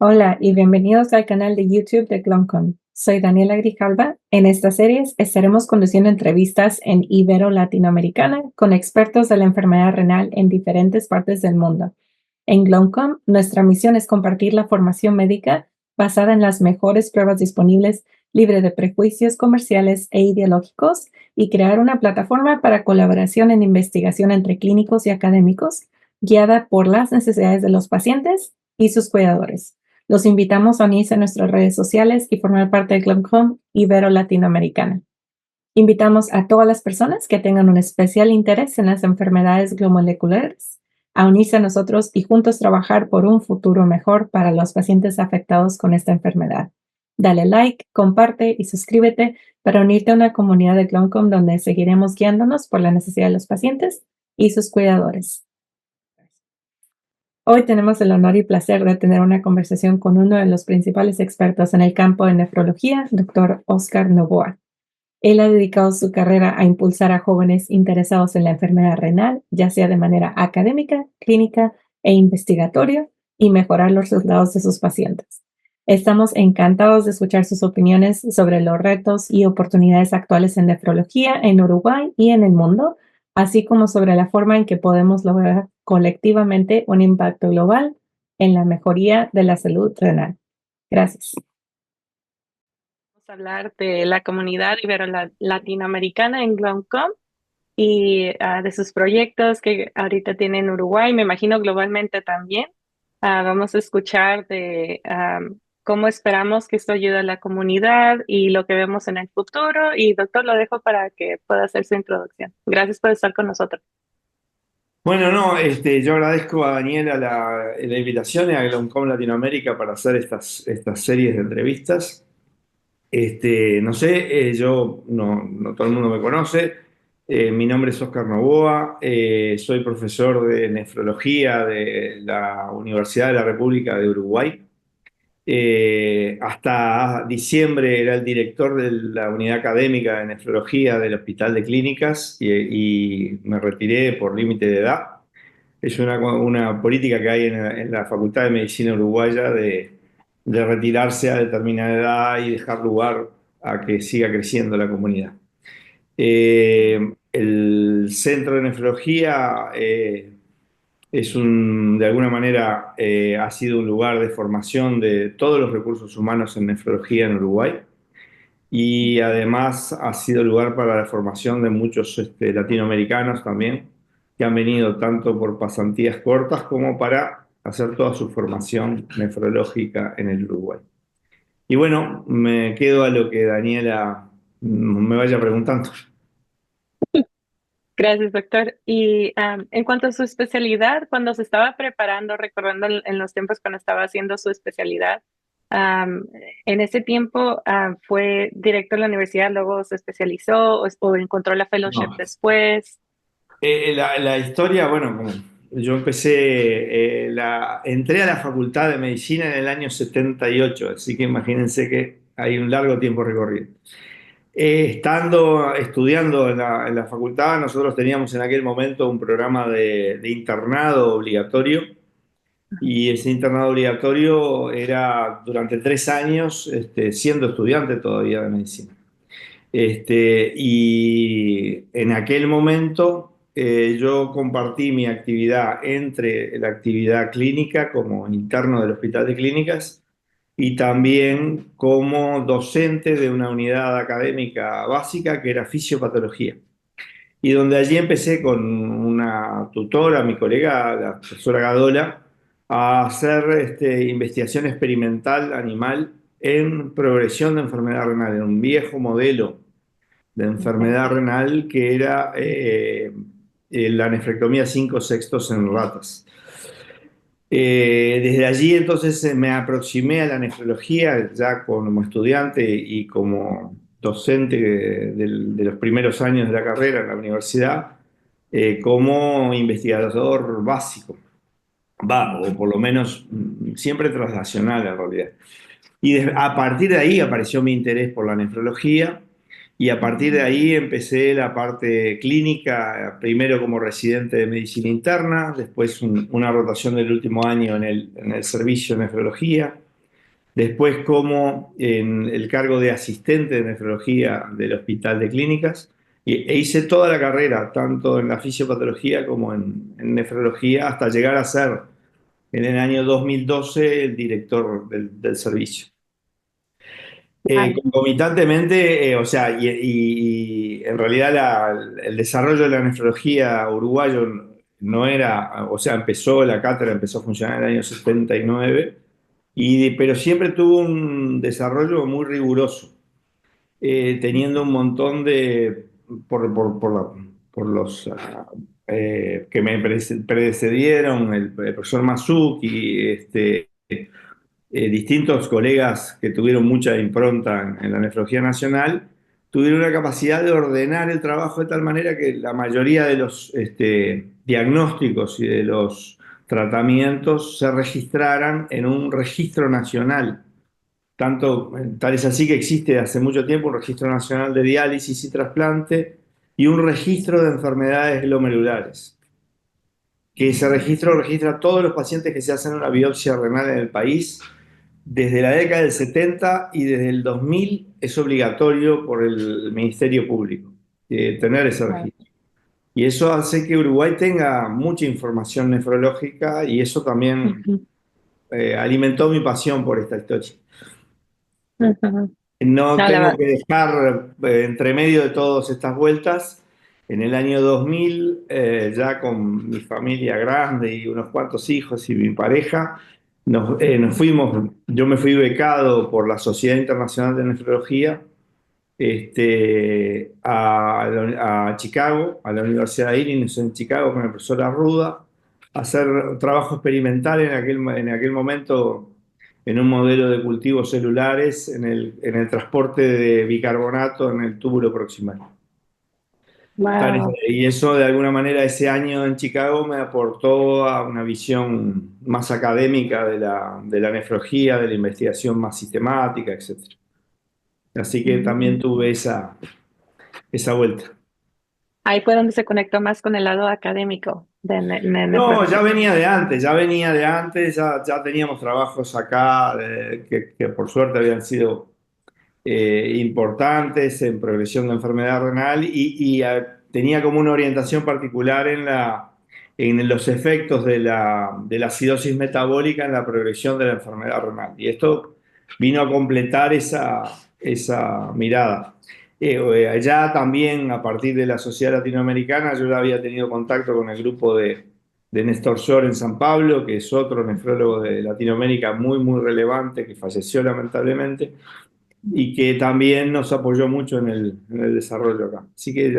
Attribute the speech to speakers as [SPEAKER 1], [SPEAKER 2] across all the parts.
[SPEAKER 1] Hola y bienvenidos al canal de YouTube de Gloncom. Soy Daniela Grijalva. En esta serie estaremos conduciendo entrevistas en Ibero-Latinoamericana con expertos de la enfermedad renal en diferentes partes del mundo. En Gloncom, nuestra misión es compartir la formación médica basada en las mejores pruebas disponibles, libre de prejuicios comerciales e ideológicos, y crear una plataforma para colaboración en investigación entre clínicos y académicos, guiada por las necesidades de los pacientes y sus cuidadores. Los invitamos a unirse a nuestras redes sociales y formar parte de Gloncom Ibero-Latinoamericana. Invitamos a todas las personas que tengan un especial interés en las enfermedades glomoleculares a unirse a nosotros y juntos trabajar por un futuro mejor para los pacientes afectados con esta enfermedad. Dale like, comparte y suscríbete para unirte a una comunidad de Gloncom donde seguiremos guiándonos por la necesidad de los pacientes y sus cuidadores. Hoy tenemos el honor y placer de tener una conversación con uno de los principales expertos en el campo de nefrología, Dr. Oscar Novoa. Él ha dedicado su carrera a impulsar a jóvenes interesados en la enfermedad renal, ya sea de manera académica, clínica e investigatoria, y mejorar los resultados de sus pacientes. Estamos encantados de escuchar sus opiniones sobre los retos y oportunidades actuales en nefrología en Uruguay y en el mundo, así como sobre la forma en que podemos lograr colectivamente un impacto global en la mejoría de la salud renal. Gracias.
[SPEAKER 2] Vamos a hablar de la comunidad ibero-latinoamericana en Gloncom y de sus proyectos que ahorita tiene en Uruguay, me imagino globalmente también. Vamos a escuchar de cómo esperamos que esto ayude a la comunidad y lo que vemos en el futuro. Y doctor, lo dejo para que pueda hacer su introducción. Gracias por estar con nosotros.
[SPEAKER 3] Bueno, no, yo agradezco a Daniela la invitación y a Gloncom Latinoamérica para hacer estas series de entrevistas. No sé, yo no todo el mundo me conoce. Mi nombre es Oscar Novoa, soy profesor de nefrología de la Universidad de la República de Uruguay. Hasta diciembre era el director de la unidad académica de nefrología del Hospital de Clínicas y me retiré por límite de edad. Es una política que hay en la Facultad de Medicina Uruguaya de retirarse a determinada edad y dejar lugar a que siga creciendo la comunidad. El Centro de Nefrología de alguna manera, ha sido un lugar de formación de todos los recursos humanos en nefrología en Uruguay y además ha sido lugar para la formación de muchos latinoamericanos también que han venido tanto por pasantías cortas como para hacer toda su formación nefrológica en el Uruguay. Y bueno, me quedo a lo que Daniela me vaya preguntando.
[SPEAKER 2] Gracias, doctor. Y en cuanto a su especialidad, cuando se estaba preparando, recordando en los tiempos cuando estaba haciendo su especialidad, am, en ese tiempo fue directo a la universidad, luego se especializó o encontró la fellowship
[SPEAKER 3] No.
[SPEAKER 2] después.
[SPEAKER 3] La historia, bueno, yo empecé, entré a la Facultad de Medicina en el año 78, así que imagínense que hay un largo tiempo recorrido. Estudiando en la facultad, nosotros teníamos en aquel momento un programa de internado obligatorio y ese internado obligatorio era durante 3 años, siendo estudiante todavía de medicina. Y en aquel momento yo compartí mi actividad entre la actividad clínica como interno del Hospital de Clínicas y también como docente de una unidad académica básica que era fisiopatología. Y donde allí empecé con una tutora, mi colega, la profesora Gadola, a hacer investigación experimental animal en progresión de enfermedad renal, en un viejo modelo de
[SPEAKER 2] Okay.
[SPEAKER 3] enfermedad renal que era la nefrectomía 5/6 en ratas. Desde allí entonces me aproximé a la nefrología ya como estudiante y como docente de los primeros años de la carrera en la universidad, como investigador básico, o por lo menos siempre traslacional en realidad. A partir de ahí apareció mi interés por la nefrología y a partir de ahí empecé la parte clínica, primero como residente de medicina interna, después una rotación del último año en el servicio de nefrología después como en el cargo de asistente de nefrología del Hospital de Clínicas, e hice toda la carrera, tanto en la fisiopatología como en nefrología, hasta llegar a ser en el año 2012 el director del servicio.
[SPEAKER 2] Vale.
[SPEAKER 3] Concomitantemente, o sea, y en realidad el desarrollo de la nefrología uruguayo no era, o sea, la cátedra empezó a funcionar en el año 79, pero siempre tuvo un desarrollo muy riguroso, teniendo un montón por los que me precedieron, el profesor Masuki, distintos colegas que tuvieron mucha impronta en la nefrología nacional, tuvieron la capacidad de ordenar el trabajo de tal manera que la mayoría de los diagnósticos y de los tratamientos se registraran en un registro nacional. Tal es así que existe hace mucho tiempo un registro nacional de diálisis y trasplante y un registro de enfermedades glomerulares, que ese registro registra a todos los pacientes que se hacen una biopsia renal en el país. Desde la década del 70 y desde el 2000 es obligatorio por el Ministerio Público tener ese
[SPEAKER 2] Vale.
[SPEAKER 3] registro. Y eso hace que Uruguay tenga mucha información nefrológica y eso también
[SPEAKER 2] Ujú,
[SPEAKER 3] alimentó mi pasión por esta historia.
[SPEAKER 2] ujú.
[SPEAKER 3] No
[SPEAKER 2] No,
[SPEAKER 3] tengo que dejar entre medio de todas estas vueltas. En el año 2000, ya con mi familia grande y unos cuantos hijos y mi pareja, nos fuimos, yo me fui becado por la Sociedad Internacional de Nefrología a Chicago, a la Universidad de Illinois en Chicago con el profesor Arruda, a hacer trabajo experimental en aquel momento en un modelo de cultivos celulares en el transporte de bicarbonato en el túbulo proximal.
[SPEAKER 2] wow.
[SPEAKER 3] Y eso de alguna manera ese año en Chicago me aportó a una visión más académica de la nefrología, de la investigación más sistemática, etc. Así que también tuve esa vuelta.
[SPEAKER 2] Ahí fue donde se conectó más con el lado académico de
[SPEAKER 3] No, ya
[SPEAKER 2] nefrología.
[SPEAKER 3] venía de antes, ya teníamos trabajos acá que por suerte habían sido importantes en progresión de enfermedad renal y tenía como una orientación particular en los efectos de la acidosis metabólica en la progresión de la enfermedad renal. Y esto vino a completar esa mirada. Ya también a partir de la Sociedad Latinoamericana yo ya había tenido contacto con el grupo de Néstor Shore en San Pablo, que es otro nefrólogo de Latinoamérica muy, muy relevante, que falleció lamentablemente y que también nos apoyó mucho en el desarrollo acá. Así que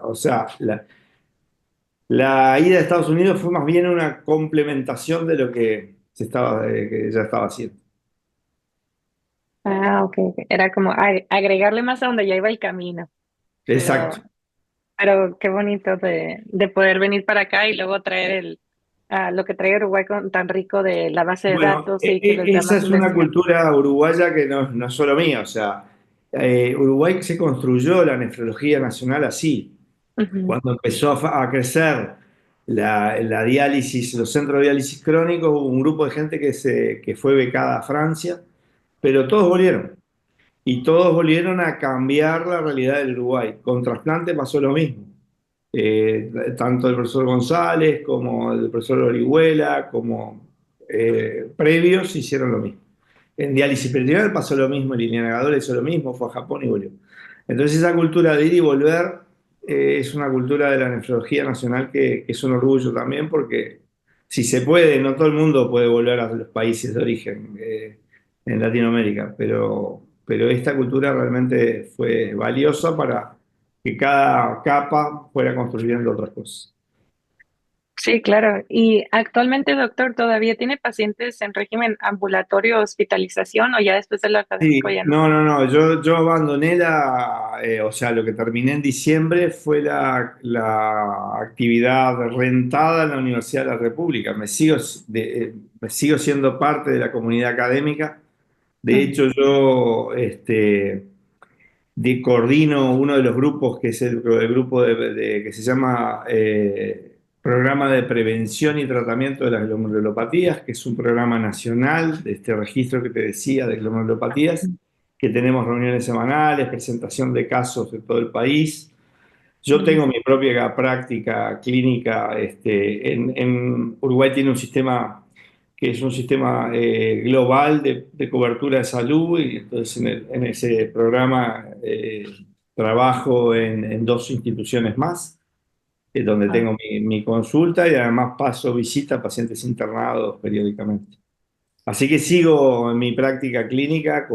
[SPEAKER 3] o sea, la ida a Estados Unidos fue más bien una complementación de lo que ya estaba haciendo.
[SPEAKER 2] Ah, ok, ok. Era como agregarle más a donde ya iba el camino.
[SPEAKER 3] Exacto.
[SPEAKER 2] Pero qué bonito de poder venir para acá y luego traer lo que trae Uruguay con, tan rico de la base de
[SPEAKER 3] Bueno,
[SPEAKER 2] datos y que les da
[SPEAKER 3] esa
[SPEAKER 2] más
[SPEAKER 3] es una
[SPEAKER 2] investigación.
[SPEAKER 3] cultura uruguaya que no es solo mía. O sea, Uruguay se construyó la nefrología nacional así.
[SPEAKER 2] Ujú.
[SPEAKER 3] Cuando empezó a crecer la diálisis, los centros de diálisis crónicos, hubo un grupo de gente que fue becada a Francia, pero todos volvieron. Y todos volvieron a cambiar la realidad del Uruguay. Con trasplante pasó lo mismo. Tanto el profesor González como el profesor Orihuela, como previos, hicieron lo mismo. En diálisis peritoneal pasó lo mismo, Liliana Gadol hizo lo mismo, fue a Japón y volvió. Entonces esa cultura de ir y volver es una cultura de la nefrología nacional que es un orgullo también porque si se puede, no todo el mundo puede volver a los países de origen en Latinoamérica, pero esta cultura realmente fue valiosa para que cada capa fuera construyendo otras cosas.
[SPEAKER 2] Sí, claro. Y actualmente, doctor, ¿todavía tiene pacientes en régimen ambulatorio hospitalización o ya después de lo académico
[SPEAKER 3] Sí,
[SPEAKER 2] ya no?
[SPEAKER 3] no, yo abandoné o sea, lo que terminé en diciembre fue la actividad rentada en la Universidad de la República. Me sigo siendo parte de la comunidad académica. De
[SPEAKER 2] Mm.
[SPEAKER 3] hecho, yo coordino uno de los grupos que es el grupo que se llama programa de prevención y tratamiento de las glomerulopatías, que es un programa nacional de este registro que te decía de glomerulopatías, que tenemos reuniones semanales, presentación de casos de todo el país. Yo tengo mi propia práctica clínica. En Uruguay tiene un sistema que es un sistema global de cobertura de salud, y entonces en ese programa trabajo en dos instituciones más, donde
[SPEAKER 1] Ah,
[SPEAKER 3] tengo mi consulta, y además paso visita a pacientes internados periódicamente. Así que sigo en mi práctica clínica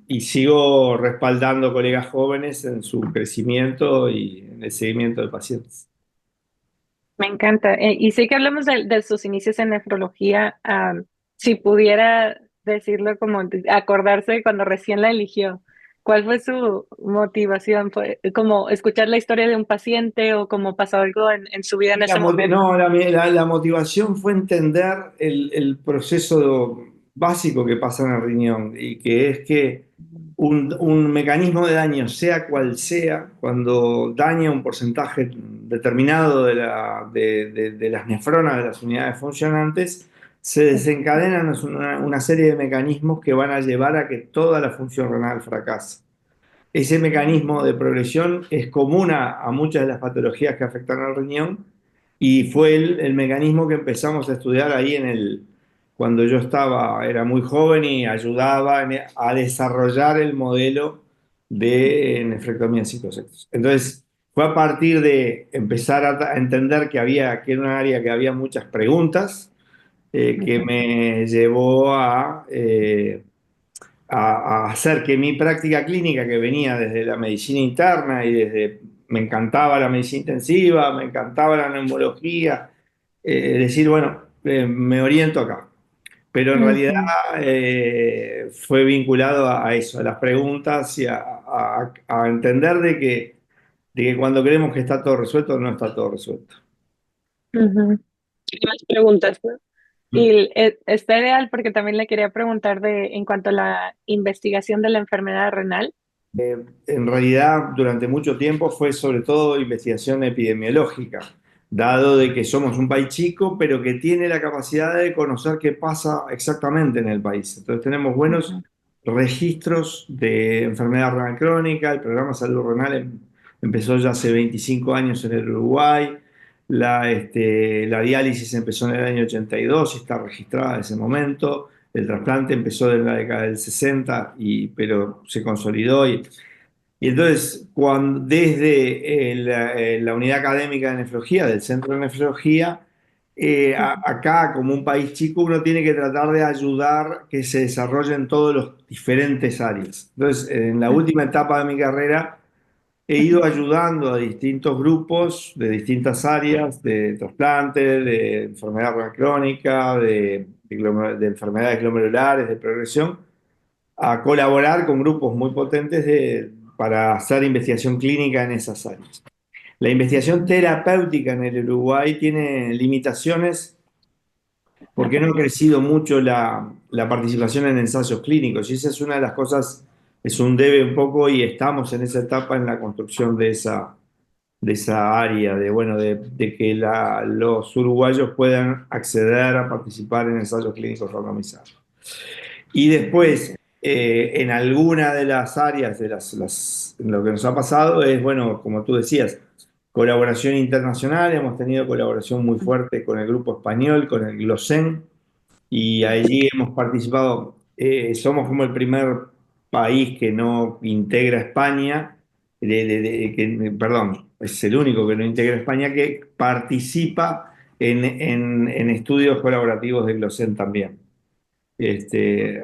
[SPEAKER 3] y sigo respaldando colegas jóvenes en su crecimiento y en el seguimiento de pacientes.
[SPEAKER 2] Me encanta. Y sé que hablamos de sus inicios en nefrología. Si pudiera decirlo como acordarse de cuando recién la eligió, ¿cuál fue su motivación? ¿Fue como escuchar la historia de un paciente o como pasó algo en su vida en ese momento?
[SPEAKER 3] No, la motivación fue entender el proceso básico que pasa en el riñón, y que es que un mecanismo de daño, sea cual sea, cuando daña un porcentaje determinado de las nefronas, de las unidades funcionantes, se desencadenan una serie de mecanismos que van a llevar a que toda la función renal fracase. Ese mecanismo de progresión es común a muchas de las patologías que afectan al riñón, y fue el mecanismo que empezamos a estudiar ahí cuando yo era muy joven y ayudaba a desarrollar el modelo de nefrectomía en citocectos. Entonces, fue a partir de empezar a entender que era un área que había muchas preguntas, que
[SPEAKER 1] ujú,
[SPEAKER 3] me llevó a hacer que mi práctica clínica, que venía desde la medicina interna y me encantaba la medicina intensiva, me encantaba la neumología, decir, bueno, me oriento acá. Pero en realidad
[SPEAKER 1] ujú.
[SPEAKER 3] fue vinculado a eso, a las preguntas, y a entender de que cuando creemos que está todo resuelto, no está todo resuelto.
[SPEAKER 2] Ujú. ¿Qué más preguntas, no?
[SPEAKER 3] Mm.
[SPEAKER 2] Y está ideal porque también le quería preguntar en cuanto a la investigación de la enfermedad renal.
[SPEAKER 3] En realidad, durante mucho tiempo fue sobre todo investigación epidemiológica, dado de que somos un país chico, pero que tiene la capacidad de conocer qué pasa exactamente en el país. Entonces tenemos buenos
[SPEAKER 1] Ujú,
[SPEAKER 3] registros de enfermedad renal crónica. El programa de salud renal empezó ya hace 25 años en el Uruguay. La diálisis empezó en el año 82 y está registrada en ese momento. El trasplante empezó en la década del 60, pero se consolidó. Y entonces, desde la unidad académica de nefrología, del Centro de Nefrología,
[SPEAKER 1] ujú,
[SPEAKER 3] acá, como un país chico, uno tiene que tratar de ayudar que se desarrollen todos los diferentes áreas. Entonces, en la última etapa de mi carrera, he ido ayudando a distintos grupos de distintas áreas, de trasplante, de enfermedad renal crónica, de enfermedades glomerulares, de progresión, a colaborar con grupos muy potentes para hacer investigación clínica en esas áreas. La investigación terapéutica en el Uruguay tiene limitaciones porque no ha crecido mucho la participación en ensayos clínicos, y esa es una de las cosas, es un debe un poco, y estamos en esa etapa en la construcción de esa área, de que los uruguayos puedan acceder a participar en ensayos clínicos randomizados. Y después, en alguna de las áreas lo que nos ha pasado es, bueno, como tú decías, colaboración internacional. Hemos tenido colaboración muy fuerte con el grupo español, con el GLOSEN, y allí hemos participado. Somos como el primer país que no integra España, perdón, es el único que no integra España, que participa en estudios colaborativos de GLOSEN también.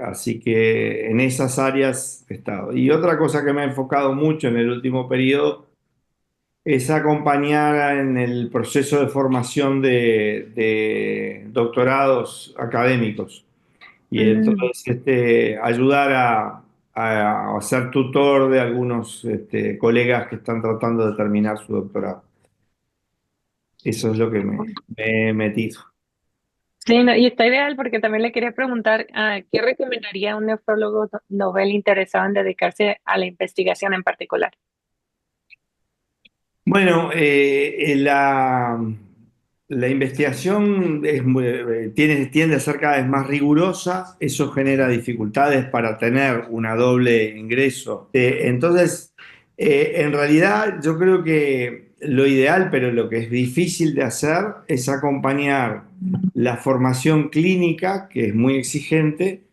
[SPEAKER 3] Así que en esas áreas he estado. Y otra cosa que me ha enfocado mucho en el último periodo es acompañar en el proceso de formación de doctorados académicos. Y
[SPEAKER 2] Mm.
[SPEAKER 3] entonces ayudar a ser tutor de algunos colegas que están tratando de terminar su doctorado. Eso es lo que me he metido.
[SPEAKER 2] Sí, no, y está ideal porque también le quería preguntar, ¿qué recomendaría a un nefrólogo novel interesado en dedicarse a la investigación en particular?
[SPEAKER 3] Bueno, la investigación tiende a ser cada vez más rigurosa, eso genera dificultades para tener una doble ingreso. Entonces, en realidad yo creo que lo ideal, pero lo que es difícil de hacer, es acompañar la formación clínica, que es muy exigente,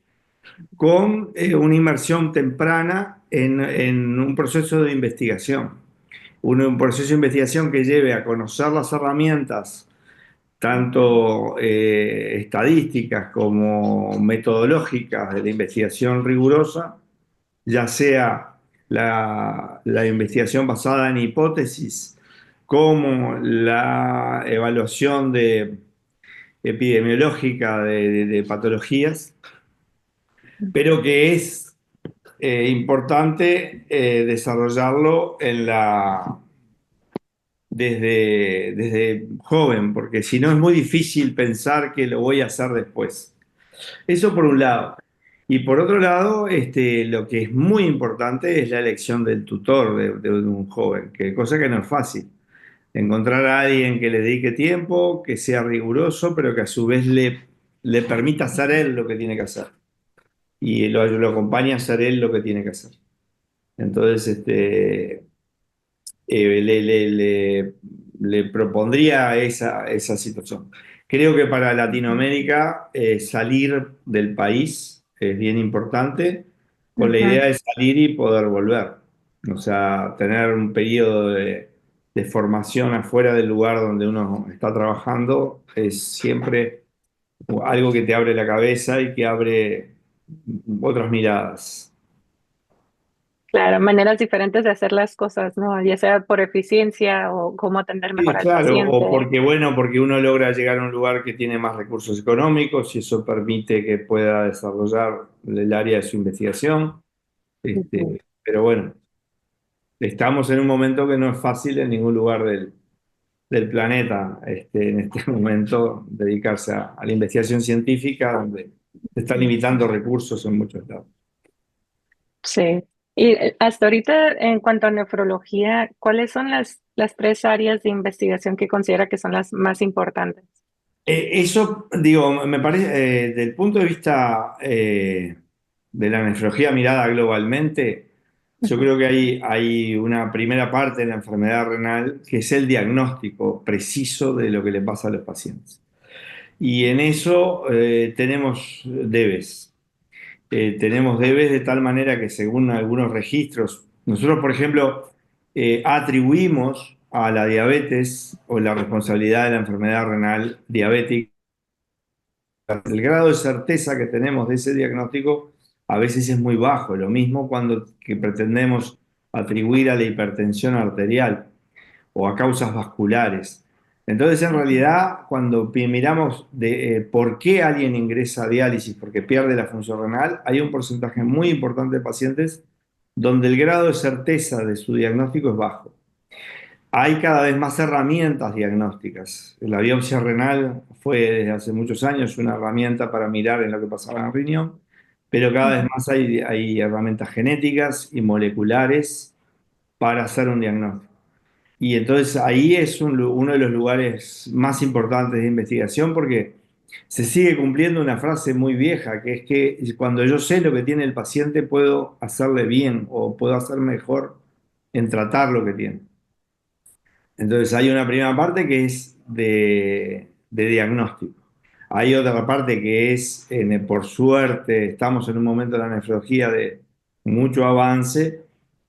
[SPEAKER 3] con una inmersión temprana en un proceso de investigación. Un proceso de investigación que lleve a conocer las herramientas tanto estadísticas como metodológicas de la investigación rigurosa, ya sea la investigación basada en hipótesis, como la evaluación epidemiológica de patologías, pero que es importante desarrollarlo desde joven, porque si no es muy difícil pensar que lo voy a hacer después. Eso por un lado. Y por otro lado, lo que es muy importante es la elección del tutor de un joven, que cosa que no es fácil. Encontrar a alguien que le dedique tiempo, que sea riguroso, pero que a su vez le permita hacer él lo que tiene que hacer. Y lo acompaña a hacer él lo que tiene que hacer. Entonces, eh, le, le- le- le propondría esa situación. Creo que para Latinoamérica salir del país es bien importante, con la
[SPEAKER 2] Ujú.
[SPEAKER 3] idea de salir y poder volver. O sea, tener un periodo de formación afuera del lugar donde uno está trabajando es siempre algo que te abre la cabeza y que abre otras miradas.
[SPEAKER 2] Claro, maneras diferentes de hacer las cosas, ¿no? Ya sea por eficiencia o cómo atender
[SPEAKER 3] Sí,
[SPEAKER 2] mejor al
[SPEAKER 3] claro, o
[SPEAKER 2] paciente.
[SPEAKER 3] porque, bueno, porque uno logra llegar a un lugar que tiene más recursos económicos y eso permite que pueda desarrollar el área de su investigación.
[SPEAKER 2] Ujú.
[SPEAKER 3] Pero bueno, estamos en un momento que no es fácil en ningún lugar del planeta, en este momento, dedicarse a la investigación científica, donde se están limitando recursos en muchos lados.
[SPEAKER 2] Sí. Y hasta ahorita, en cuanto a nefrología, ¿cuáles son las tres áreas de investigación que considera que son las más importantes?
[SPEAKER 3] Eso, digo, me parece, del punto de vista de la nefrología mirada globalmente, yo
[SPEAKER 2] Ujú.
[SPEAKER 3] creo que hay una primera parte de la enfermedad renal que es el diagnóstico preciso de lo que le pasa a los pacientes. Y en eso tenemos debes. Tenemos debes de tal manera que según algunos registros, nosotros, por ejemplo, atribuimos a la diabetes o la responsabilidad de la enfermedad renal diabética. El grado de certeza que tenemos de ese diagnóstico a veces es muy bajo, lo mismo cuando que pretendemos atribuir a la hipertensión arterial o a causas vasculares. Entonces, en
[SPEAKER 2] Ujú.
[SPEAKER 3] realidad, cuando miramos de por qué alguien ingresa a diálisis porque pierde la función renal, hay un porcentaje muy importante de pacientes donde el grado de certeza de su diagnóstico es bajo. Hay cada vez más herramientas diagnósticas. La biopsia renal fue desde hace muchos años una herramienta para mirar en lo que pasaba en el riñón, pero cada vez
[SPEAKER 2] Ujú.
[SPEAKER 3] más hay herramientas genéticas y moleculares para hacer un diagnóstico. Y entonces ahí es uno de los lugares más importantes de investigación porque se sigue cumpliendo una frase muy vieja, que es que cuando yo sé lo que tiene el paciente puedo hacerle bien o puedo hacer mejor en tratar lo que tiene. Entonces hay una primera parte que es de diagnóstico. Hay otra parte que es, por suerte, estamos en un momento de la nefrología de mucho avance,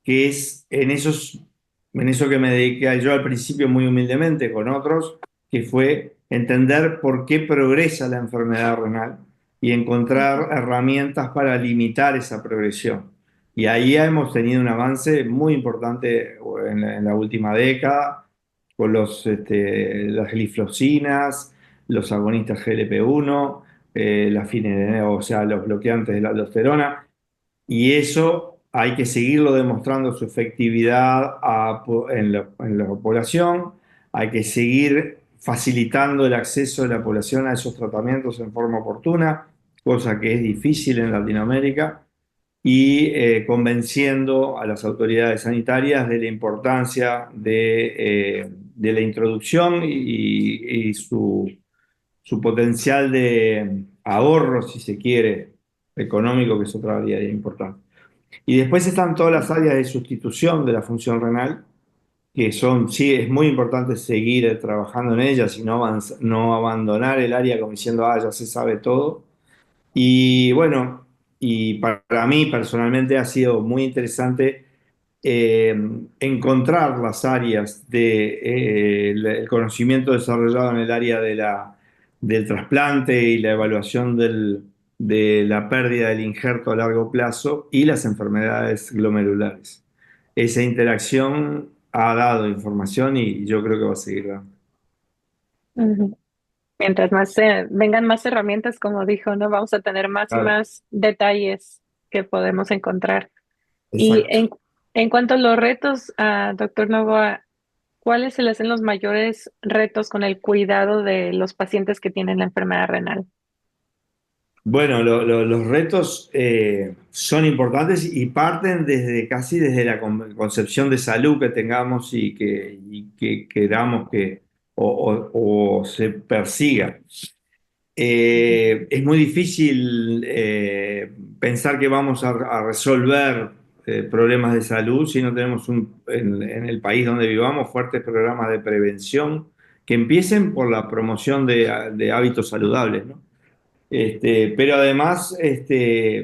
[SPEAKER 3] que es en eso que me dediqué yo al principio muy humildemente con otros, que fue entender por qué progresa la enfermedad renal y encontrar herramientas para limitar esa progresión. Y ahí hemos tenido un avance muy importante en la última década con las glifosinas, los agonistas GLP-1, o sea, los bloqueantes de la aldosterona, y eso hay que seguirlo demostrando su efectividad en la población, hay que seguir facilitando el acceso de la población a esos tratamientos en forma oportuna, cosa que es difícil en Latinoamérica y convenciendo a las autoridades sanitarias de la importancia de la introducción y su potencial de ahorro, si se quiere, económico, que es otra área importante. Y después están todas las áreas de sustitución de la función renal, que son, sí, es muy importante seguir trabajando en ellas y no abandonar el área como diciendo, ah, ya se sabe todo. Y bueno, y para mí personalmente ha sido muy interesante eh, encontrar las áreas el conocimiento desarrollado en el área del trasplante y la evaluación de la pérdida del injerto a largo plazo y las enfermedades glomerulares. Esa interacción ha dado información y yo creo que va a seguir dando.
[SPEAKER 2] Ujú. Mientras más vengan más herramientas, como dijo, ¿no? Vamos a tener más y
[SPEAKER 3] Claro,
[SPEAKER 2] más detalles que podemos encontrar. Y
[SPEAKER 3] exacto.
[SPEAKER 2] en cuanto a los retos, doctor Novoa, ¿cuáles se le hacen los mayores retos con el cuidado de los pacientes que tienen la enfermedad renal?
[SPEAKER 3] Bueno, los retos son importantes y parten desde casi desde la concepción de salud que tengamos y que queramos que o se persiga. Es muy difícil pensar que vamos a resolver problemas de salud si no tenemos en el país donde vivamos fuertes programas de prevención que empiecen por la promoción de hábitos saludables, ¿no? Pero además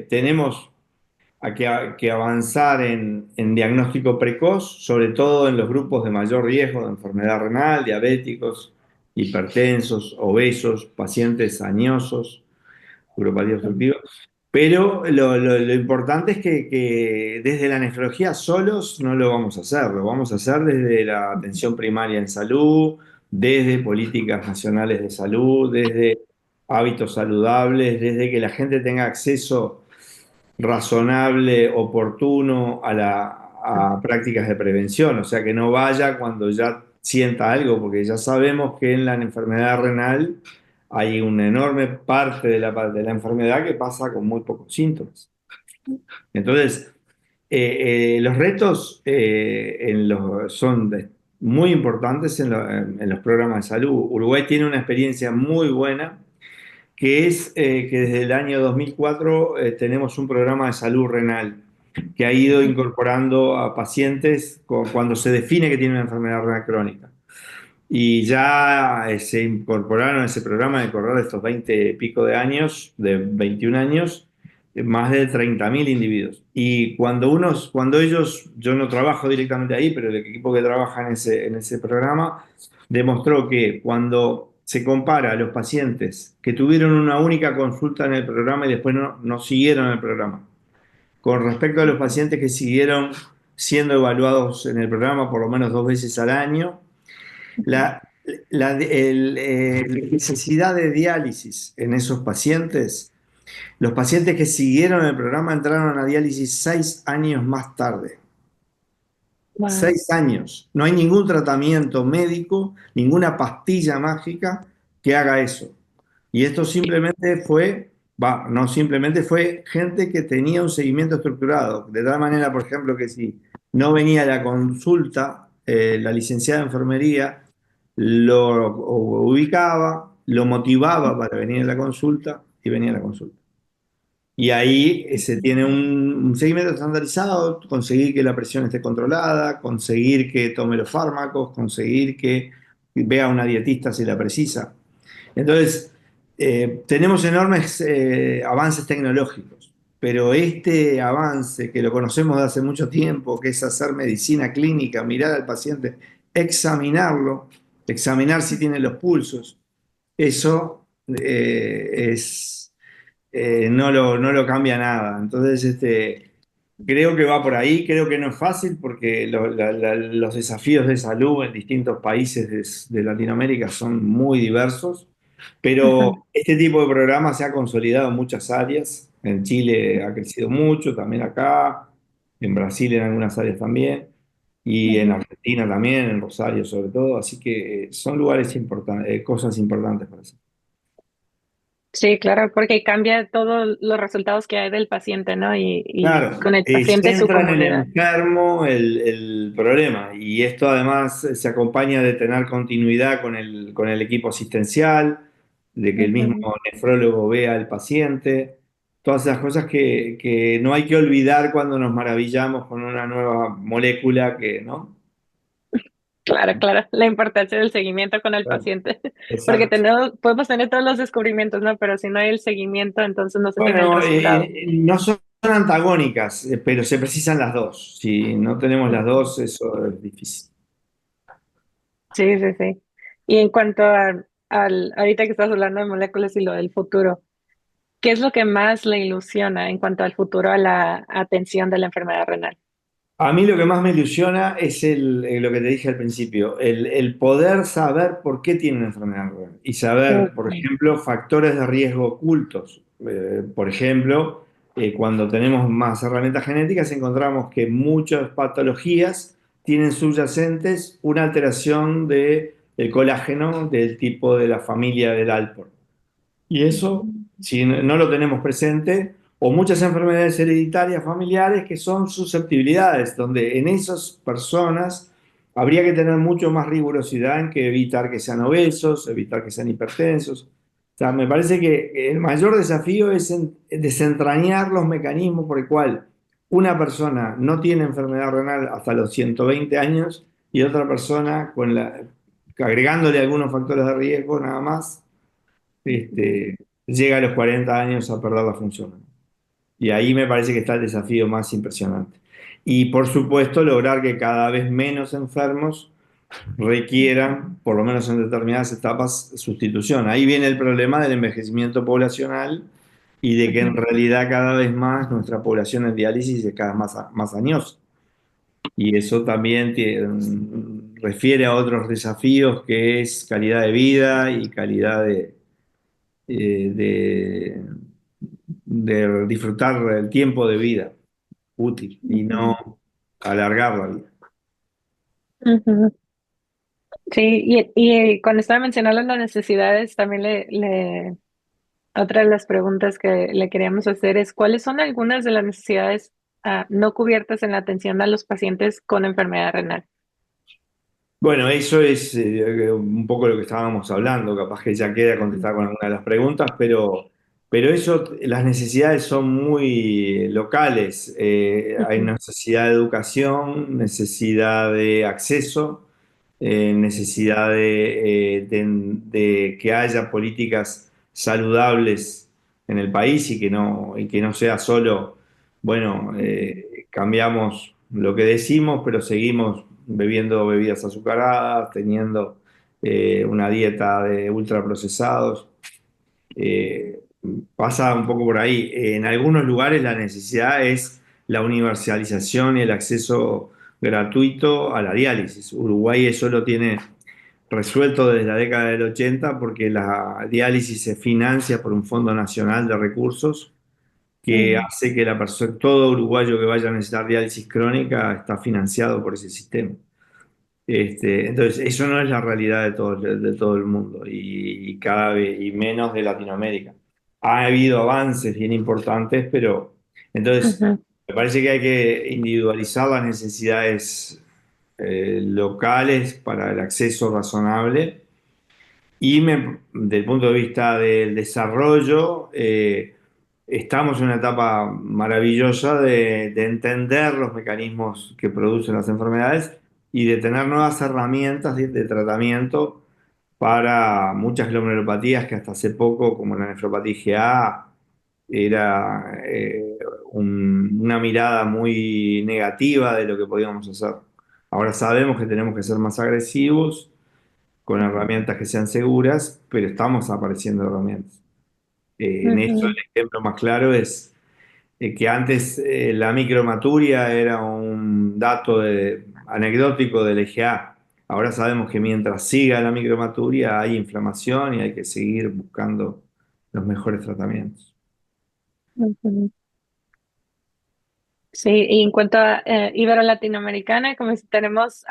[SPEAKER 3] tenemos que avanzar en diagnóstico precoz, sobre todo en los grupos de mayor riesgo de enfermedad renal, diabéticos, hipertensos, obesos, pacientes añosos, uropatía obstructiva. Pero lo importante es que desde la nefrología solos no lo vamos a hacer, lo vamos a hacer desde la atención primaria en salud, desde políticas nacionales de salud, desde hábitos saludables, desde que la gente tenga acceso razonable, oportuno a prácticas de prevención, o sea, que no vaya cuando ya sienta algo, porque ya sabemos que en la enfermedad renal hay una enorme parte de la enfermedad que pasa con muy pocos síntomas. Entonces, los retos muy importantes en los programas de salud. Uruguay tiene una experiencia muy buena que es que desde el año 2004 tenemos un programa de salud renal que ha ido incorporando a pacientes cuando se define que tiene una enfermedad renal crónica. Y ya se incorporaron a ese programa de correr estos 20 y pico de años, de 21 años, más de 30.000 individuos. Y cuando ellos, yo no trabajo directamente ahí, pero el equipo que trabaja en ese programa demostró que cuando se compara a los pacientes que tuvieron una única consulta en el programa y después no siguieron el programa, con respecto a los pacientes que siguieron siendo evaluados en el programa por lo menos 2 veces al año, la, la necesidad de diálisis en esos pacientes, los pacientes que siguieron el programa entraron a diálisis 6 años más tarde.
[SPEAKER 2] Wow.
[SPEAKER 3] 6 años. No hay ningún tratamiento médico, ninguna pastilla mágica que haga eso. Y esto simplemente no simplemente fue gente que tenía un seguimiento estructurado. De tal manera, por ejemplo, que si no venía a la consulta, la licenciada de enfermería lo ubicaba, lo motivaba para venir a la consulta y venía a la consulta. Y ahí se tiene un seguimiento estandarizado, conseguir que la presión esté controlada, conseguir que tome los fármacos, conseguir que vea a una dietista si la precisa. Entonces, tenemos enormes avances tecnológicos, pero este avance que lo conocemos de hace mucho tiempo, que es hacer medicina clínica, mirar al paciente, examinarlo, examinar si tiene los pulsos, eso no lo cambia nada. Entonces, creo que va por ahí, creo que no es fácil porque los desafíos de salud en distintos países de Latinoamérica son muy diversos, pero
[SPEAKER 2] Ujú,
[SPEAKER 3] este tipo de programa se ha consolidado en muchas áreas. En Chile ha crecido mucho, también acá, en Brasil en algunas áreas también, y en
[SPEAKER 2] ujú.
[SPEAKER 3] Argentina también, en Rosario sobre todo, así que son lugares importantes, cosas importantes para hacer.
[SPEAKER 2] Sí, claro, porque cambia todos los resultados que hay del paciente, ¿no? Y
[SPEAKER 3] Claro,
[SPEAKER 2] con el paciente su
[SPEAKER 3] centra en el
[SPEAKER 2] comunidad.
[SPEAKER 3] enfermo el problema y esto además se acompaña de tener continuidad con el equipo asistencial, de que el mismo
[SPEAKER 2] Ujú.
[SPEAKER 3] nefrólogo vea al paciente, todas esas cosas que no hay que olvidar cuando nos maravillamos con una nueva molécula que, ¿no?
[SPEAKER 2] Claro, claro, la importancia del seguimiento con el
[SPEAKER 3] Claro.
[SPEAKER 2] paciente, porque
[SPEAKER 3] Exacto.
[SPEAKER 2] podemos tener todos los descubrimientos, ¿no? Pero si no hay el seguimiento, entonces no se tiene el
[SPEAKER 3] Bueno,
[SPEAKER 2] resultado.
[SPEAKER 3] no son antagónicas, pero se precisan las dos. Si no tenemos las
[SPEAKER 2] Ujú.
[SPEAKER 3] dos, eso es difícil.
[SPEAKER 2] Sí, sí, sí. Y en cuanto ahorita que estás hablando de moléculas y lo del futuro, ¿qué es lo que más le ilusiona en cuanto al futuro a la atención de la enfermedad renal?
[SPEAKER 3] A mí lo que más me ilusiona es lo que te dije al principio, el poder saber por qué tiene una enfermedad renal y saber, por
[SPEAKER 2] Ujú.
[SPEAKER 3] ejemplo, factores de riesgo ocultos. Por ejemplo, cuando tenemos más herramientas genéticas, encontramos que muchas patologías tienen subyacentes una alteración del colágeno del tipo de la familia del Alport. Y eso, si no lo tenemos presente, o muchas enfermedades hereditarias familiares que son susceptibilidades, donde en esas personas habría que tener mucho más rigurosidad en que evitar que sean obesos, evitar que sean hipertensos. O sea, me parece que el mayor desafío es desentrañar los mecanismos por el cual una persona no tiene enfermedad renal hasta los 120 años y otra persona agregándole algunos factores de riesgo nada más este, llega a los 40 años a perder la función. Y ahí me parece que está el desafío más impresionante. Y por supuesto, lograr que cada vez menos enfermos requieran, por lo menos en determinadas etapas, sustitución. Ahí viene el problema del envejecimiento poblacional y de que en
[SPEAKER 2] Ujú.
[SPEAKER 3] realidad cada vez más nuestra población en diálisis es cada vez más añosa. Y eso también refiere a otros desafíos que es calidad de vida y calidad eh, de, de disfrutar el tiempo de vida útil y
[SPEAKER 2] Ujú.
[SPEAKER 3] no alargar la vida.
[SPEAKER 2] Ujú. Sí, y cuando estaba mencionando las necesidades, también otra de las preguntas que le queríamos hacer es, ¿cuáles son algunas de las necesidades no cubiertas en la atención a los pacientes con enfermedad renal?
[SPEAKER 3] Bueno, eso es un poco lo que estábamos hablando, capaz que ya queda contestar con alguna de las preguntas, pero eso, las necesidades son muy locales. Hay
[SPEAKER 2] Ujú.
[SPEAKER 3] necesidad de educación, necesidad de acceso, necesidad de que haya políticas saludables en el país y que no sea solo, bueno, cambiamos lo que decimos, pero seguimos bebiendo bebidas azucaradas, teniendo una dieta de ultraprocesados. Eh, Pasa un poco por ahí. En algunos lugares la necesidad es la universalización y el acceso gratuito a la diálisis. Uruguay eso lo tiene resuelto desde la década del 80 porque la diálisis se financia por un Fondo Nacional de Recursos que
[SPEAKER 2] Mm.
[SPEAKER 3] hace que todo uruguayo que vaya a necesitar diálisis crónica está financiado por ese sistema. Entonces, eso no es la realidad de todo el mundo y cada vez y menos de Latinoamérica. Ha habido avances bien importantes, pero entonces
[SPEAKER 2] Ujú.
[SPEAKER 3] me parece que hay que individualizar las necesidades locales para el acceso razonable y del punto de vista del desarrollo, estamos en una etapa maravillosa de entender los mecanismos que producen las enfermedades y de tener nuevas herramientas de tratamiento para muchas glomerulopatías que hasta hace poco, como la nefropatía IgA, era una mirada muy negativa de lo que podíamos hacer. Ahora sabemos que tenemos que ser más agresivos con herramientas que sean seguras, pero estamos apareciendo herramientas. En eso
[SPEAKER 2] Ujú.
[SPEAKER 3] el ejemplo más claro es que antes la micromaturia era un dato anecdótico del EGA. Ahora sabemos que mientras siga la micromaturia hay inflamación y hay que seguir buscando los mejores tratamientos.
[SPEAKER 2] Ujú. Sí, y en cuanto a Ibero-Latinoamericana, como si tenemos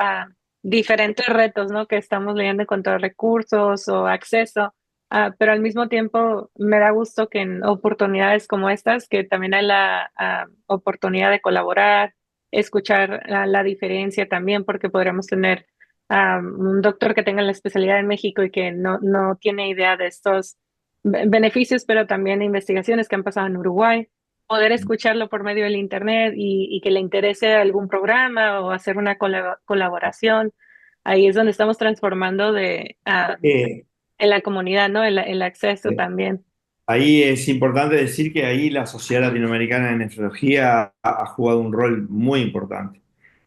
[SPEAKER 2] diferentes retos, ¿no? Que estamos viendo en cuanto a recursos o acceso. pero al mismo tiempo me da gusto que en oportunidades como estas, que también hay la oportunidad de colaborar, escuchar la diferencia también, porque podríamos tener un doctor que tenga la especialidad en México y que no tiene idea de estos beneficios, pero también investigaciones que han pasado en Uruguay. Poder escucharlo por medio del internet y que le interese algún programa o hacer una colaboración. Ahí es donde estamos transformando
[SPEAKER 3] Eh,
[SPEAKER 2] en la comunidad, ¿no? El acceso también.
[SPEAKER 3] Ahí es importante decir que ahí la Sociedad Latinoamericana de Nefrología ha jugado un rol muy importante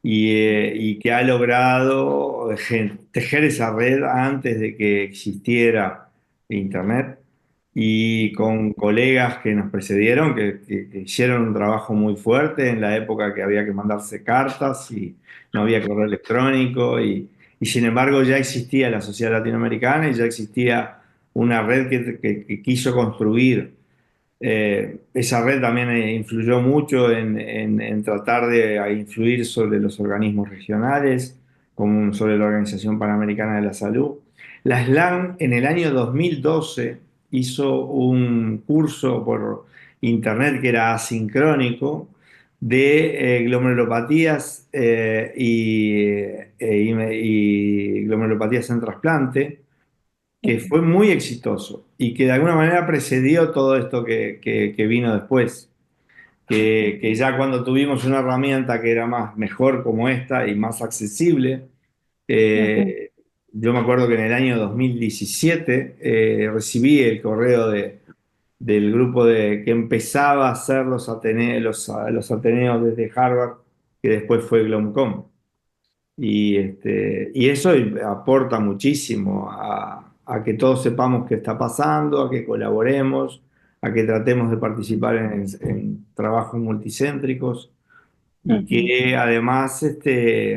[SPEAKER 3] y que ha logrado tejer esa red antes de que existiera Internet y con colegas que nos precedieron que hicieron un trabajo muy fuerte en la época que había que mandarse cartas y no había correo electrónico y sin embargo ya existía la Sociedad Latinoamericana y ya existía una red que quiso construir. Esa red también influyó mucho en tratar de influir sobre los organismos regionales, como sobre la Organización Panamericana de la Salud. La SLAM en el año 2012 hizo un curso por internet que era asincrónico de glomerulopatías y glomerulopatías en trasplante que fue muy exitoso y que de alguna manera precedió todo esto que vino después. Que ya cuando tuvimos una herramienta que era más mejor como esta y más accesible,
[SPEAKER 2] Ujú.
[SPEAKER 3] eh, yo me acuerdo que en el año 2017 recibí el correo del grupo que empezaba a hacer los Ateneos desde Harvard, que después fue Glomcom. Y eso aporta muchísimo a que todos sepamos qué está pasando, a que colaboremos, a que tratemos de participar en trabajos multicéntricos y
[SPEAKER 2] Ujú.
[SPEAKER 3] que además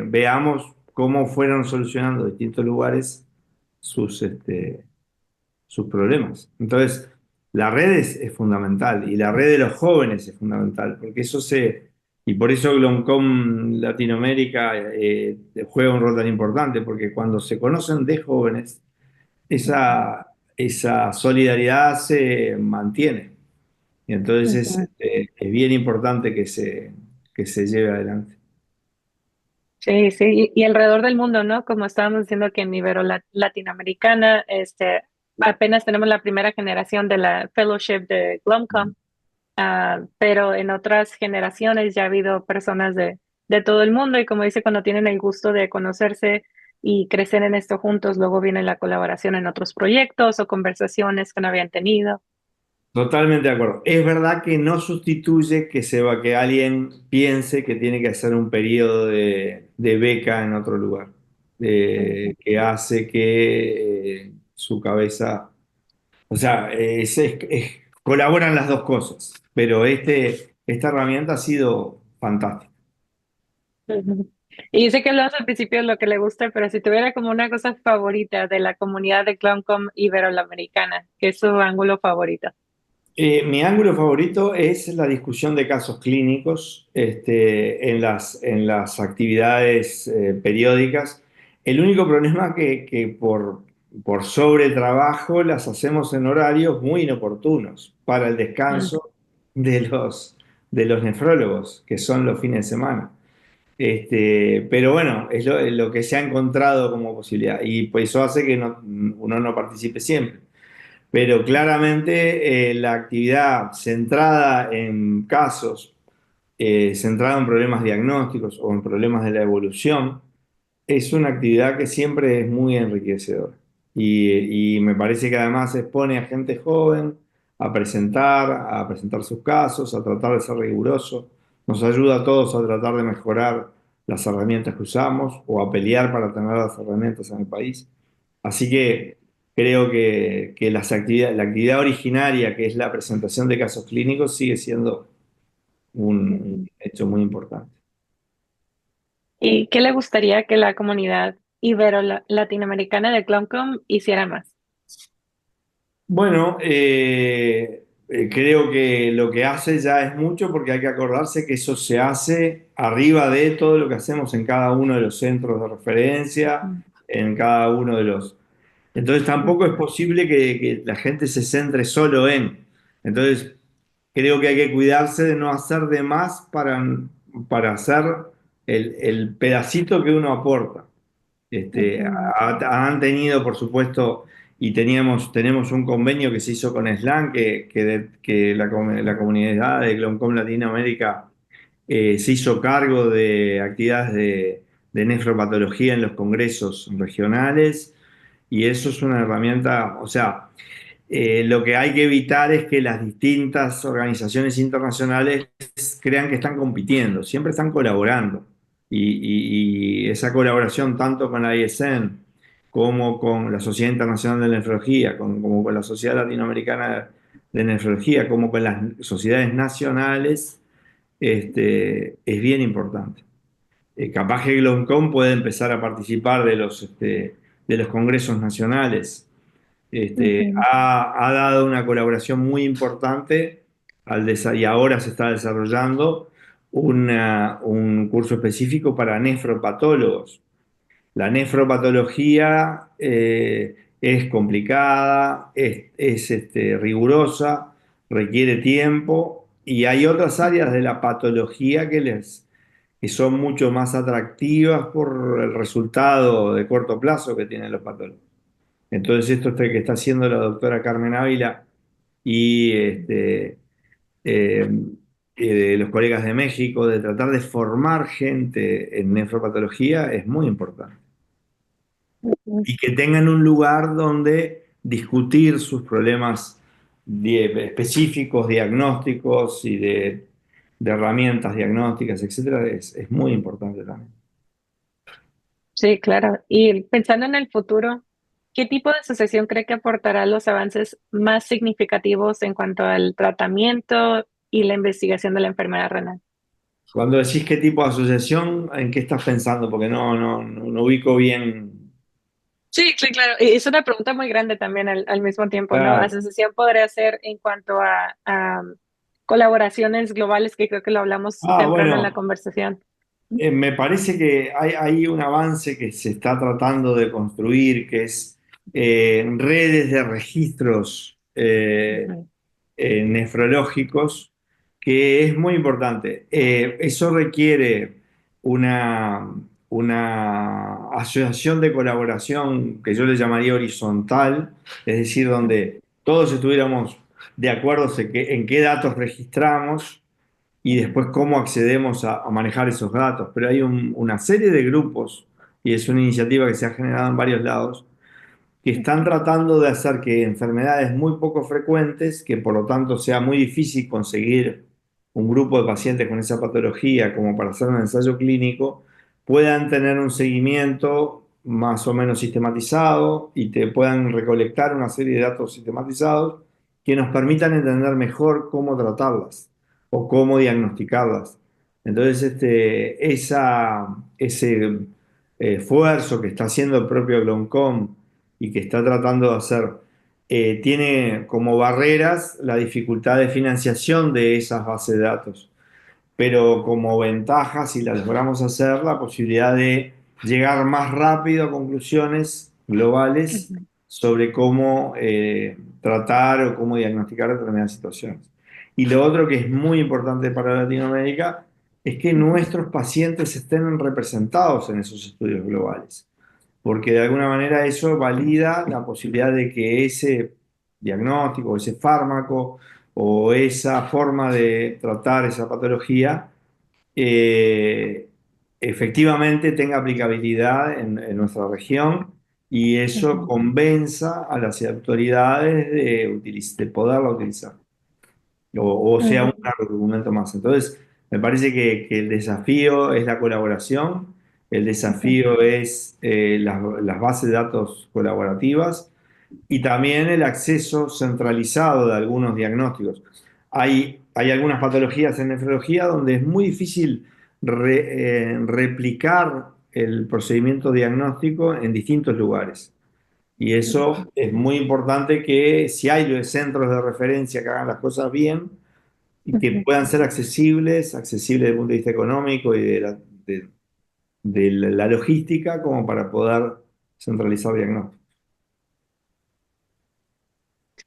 [SPEAKER 3] veamos cómo fueron solucionando distintos lugares sus, sus problemas. Entonces, la red es fundamental y la red de los jóvenes es fundamental, porque y por eso Glomcom Latinoamérica juega un rol tan importante, porque cuando se conocen de jóvenes, esa solidaridad se mantiene. Y entonces
[SPEAKER 2] Ujú.
[SPEAKER 3] es bien importante que se lleve adelante.
[SPEAKER 2] Sí, sí, y alrededor del mundo, ¿no? Como estábamos diciendo que en Latinoamericana, apenas tenemos la primera generación de la fellowship de Glomcom, pero en otras generaciones ya ha habido personas de todo el mundo y como dice, cuando tienen el gusto de conocerse y crecer en esto juntos, luego viene la colaboración en otros proyectos o conversaciones que no habían tenido.
[SPEAKER 3] Totalmente de acuerdo. Es verdad que no sustituye que alguien piense que tiene que hacer un periodo de beca en otro lugar,
[SPEAKER 2] Ujú.
[SPEAKER 3] que hace que su cabeza, o sea, colaboran las dos cosas, pero esta herramienta ha sido fantástica.
[SPEAKER 2] Ujú. Y sé que hablamos al principio de lo que le gusta, pero si tuviera como una cosa favorita de la comunidad de Clowncom Ibero-Americana, ¿qué es su ángulo favorito?
[SPEAKER 3] Mi ángulo favorito es la discusión de casos clínicos en las actividades periódicas. El único problema que por sobretrabajo las hacemos en horarios muy inoportunos para el
[SPEAKER 2] Mm.
[SPEAKER 3] descanso de de los nefrólogos, que son los fines de semana. Pero bueno, es lo que se ha encontrado como posibilidad y pues eso hace que uno no participe siempre. Pero claramente la actividad centrada en casos, centrada en problemas diagnósticos o en problemas de la evolución, es una actividad que siempre es muy enriquecedora. Y me parece que además expone a gente joven a presentar sus casos, a tratar de ser riguroso. Nos ayuda a todos a tratar de mejorar las herramientas que usamos o a pelear para tener las herramientas en el país. Así que creo que la actividad originaria, que es la presentación de casos clínicos, sigue siendo un
[SPEAKER 2] Ujú.
[SPEAKER 3] hecho muy importante.
[SPEAKER 2] ¿Y qué le gustaría que la comunidad ibero-latinoamericana de Clowncom hiciera más?
[SPEAKER 3] Bueno, creo que lo que hace ya es mucho porque hay que acordarse que eso se hace arriba de todo lo que hacemos en cada uno de los centros de referencia,
[SPEAKER 2] Ujú.
[SPEAKER 3] en cada uno de los... Entonces tampoco es posible que la gente se centre solo en. Entonces creo que hay que cuidarse de no hacer de más para hacer el pedacito que uno aporta.
[SPEAKER 2] Ujú.
[SPEAKER 3] Han tenido, por supuesto, y tenemos un convenio que se hizo con SLAN, que la comunidad de Gloncom Latinoamérica se hizo cargo de actividades de nefropatología en los congresos regionales, y eso es una herramienta, o sea, lo que hay que evitar es que las distintas organizaciones internacionales crean que están compitiendo, siempre están colaborando. Y esa colaboración tanto con la ISN como con la Sociedad Internacional de Nefrología, como con la Sociedad Latinoamericana de Nefrología, como con las sociedades nacionales, es bien importante. Capaz que Gloncom puede empezar a participar de los congresos nacionales.
[SPEAKER 2] Ujú.
[SPEAKER 3] Ha dado una colaboración muy importante y ahora se está desarrollando un curso específico para nefropatólogos. La nefropatología es complicada, rigurosa, requiere tiempo, y hay otras áreas de la patología que son mucho más atractivas por el resultado de corto plazo que tienen los patólogos. Entonces esto que está haciendo la doctora Carmen Ávila y eh, los colegas de México, de tratar de formar gente en nefropatología, es muy importante.
[SPEAKER 2] Ujú.
[SPEAKER 3] Y que tengan un lugar donde discutir sus problemas específicos, diagnósticos y de herramientas diagnósticas, etcétera, es muy importante también.
[SPEAKER 2] Sí, claro. Y pensando en el futuro, ¿qué tipo de asociación cree que aportará los avances más significativos en cuanto al tratamiento y la investigación de la enfermedad renal?
[SPEAKER 3] Cuando decís qué tipo de asociación, ¿en qué estás pensando? Porque no ubico bien.
[SPEAKER 2] Sí, sí, claro. Y es una pregunta muy grande también al mismo tiempo, ¿no?
[SPEAKER 3] Claro.
[SPEAKER 2] Asociación podría ser en cuanto a colaboraciones globales, que creo que lo hablamos temprano en la
[SPEAKER 3] Bueno,
[SPEAKER 2] conversación.
[SPEAKER 3] me parece que hay un avance que se está tratando de construir, que es redes de registros
[SPEAKER 2] Ujú.
[SPEAKER 3] nefrológicos, que es muy importante. Eso requiere una, una asociación de colaboración que yo le llamaría horizontal, es decir, donde todos estuviéramos de acuerdo en qué datos registramos y después cómo accedemos a manejar esos datos. Pero hay una serie de grupos, y es una iniciativa que se ha generado en varios lados, que están tratando de hacer que enfermedades muy poco frecuentes, que por lo tanto sea muy difícil conseguir un grupo de pacientes con esa patología como para hacer un ensayo clínico, puedan tener un seguimiento más o menos sistematizado y te puedan recolectar una serie de datos sistematizados que nos permitan entender mejor cómo tratarlas o cómo diagnosticarlas. Entonces, ese esfuerzo que está haciendo el propio Gloncom y que está tratando de hacer, tiene como barreras la dificultad de financiación de esas bases de datos, pero como ventaja, si las logramos hacer, la posibilidad de llegar más rápido a conclusiones globales
[SPEAKER 2] Ujú.
[SPEAKER 3] sobre cómo tratar o cómo diagnosticar determinadas situaciones. Y lo otro que es muy importante para Latinoamérica es que
[SPEAKER 2] Ujú.
[SPEAKER 3] nuestros pacientes estén representados en esos estudios globales, porque de alguna manera eso valida la posibilidad de que ese diagnóstico, ese fármaco o esa forma de tratar esa patología eh, efectivamente tenga aplicabilidad en nuestra región, y eso
[SPEAKER 2] Ujú.
[SPEAKER 3] convenza a las autoridades de poderla utilizar o sea un
[SPEAKER 2] Ujú.
[SPEAKER 3] argumento más. Entonces, me parece que el desafío es la colaboración, el
[SPEAKER 2] Ujú.
[SPEAKER 3] desafío es las bases de datos colaborativas y también el acceso centralizado de algunos diagnósticos. Hay algunas patologías en nefrología donde es muy difícil replicar el procedimiento diagnóstico en distintos lugares. Y eso es muy importante, que si hay centros de referencia que hagan las cosas bien, y que
[SPEAKER 2] Ujú.
[SPEAKER 3] puedan ser accesibles desde el punto de vista económico y de la logística, como para poder centralizar diagnósticos.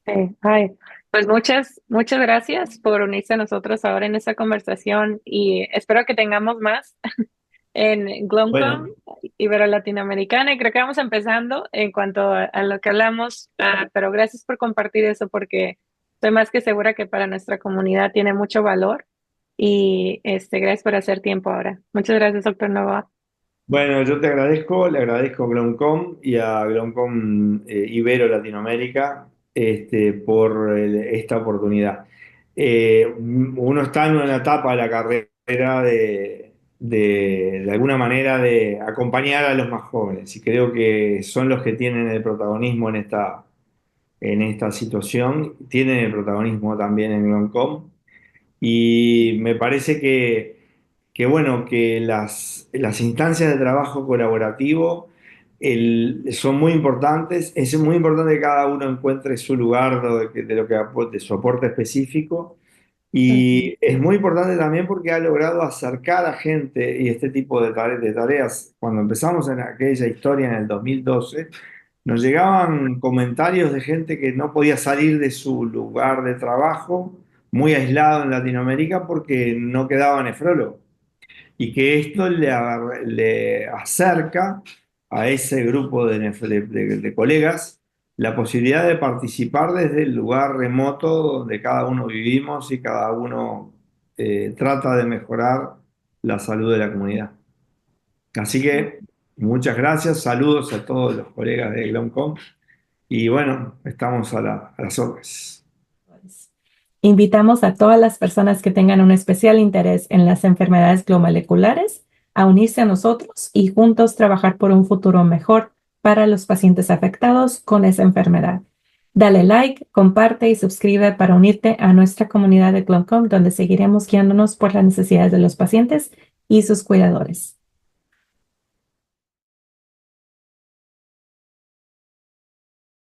[SPEAKER 2] Sí. Ay, pues muchas gracias por unirse a nosotros ahora en esta conversación y espero que tengamos más en Glomcom,
[SPEAKER 3] Bueno,
[SPEAKER 2] Ibero Latinoamericana, y creo que vamos empezando en cuanto a lo que hablamos, pero gracias por compartir eso porque estoy más que segura que para nuestra comunidad tiene mucho valor y gracias por hacer tiempo ahora. Muchas gracias, doctor Novoa.
[SPEAKER 3] bueno, yo te agradezco, le agradezco a Glomcom y a Glomcom Ibero Latinoamérica por esta oportunidad. Uno está en una etapa de la carrera de alguna manera de acompañar a los más jóvenes y creo que son los que tienen el protagonismo en esta situación, tienen el protagonismo también en Glomcom y me parece que bueno, que las instancias de trabajo colaborativo son muy importantes. Es muy importante que cada uno encuentre su lugar de lo que de su aporte específico.
[SPEAKER 2] Ujú.
[SPEAKER 3] Y es muy importante también porque ha logrado acercar a gente y este tipo de tareas. Cuando empezamos en aquella historia en el 2012, nos llegaban comentarios de gente que no podía salir de su lugar de trabajo, muy aislado en Latinoamérica, porque no quedaba nefrólogo y que esto le acerca a ese grupo de colegas la posibilidad de participar desde el lugar remoto donde cada uno vivimos y cada uno trata de mejorar la salud de la comunidad. Así que muchas gracias, saludos a todos los colegas de Glomcom y bueno, estamos a las órdenes.
[SPEAKER 1] Invitamos a todas las personas que tengan un especial interés en las enfermedades glomoleculares a unirse a nosotros y juntos trabajar por un futuro mejor para los pacientes afectados con esa enfermedad. Dale like, comparte y suscribe para unirte a nuestra comunidad de Glomcom, donde seguiremos guiándonos por las necesidades de los pacientes y sus cuidadores.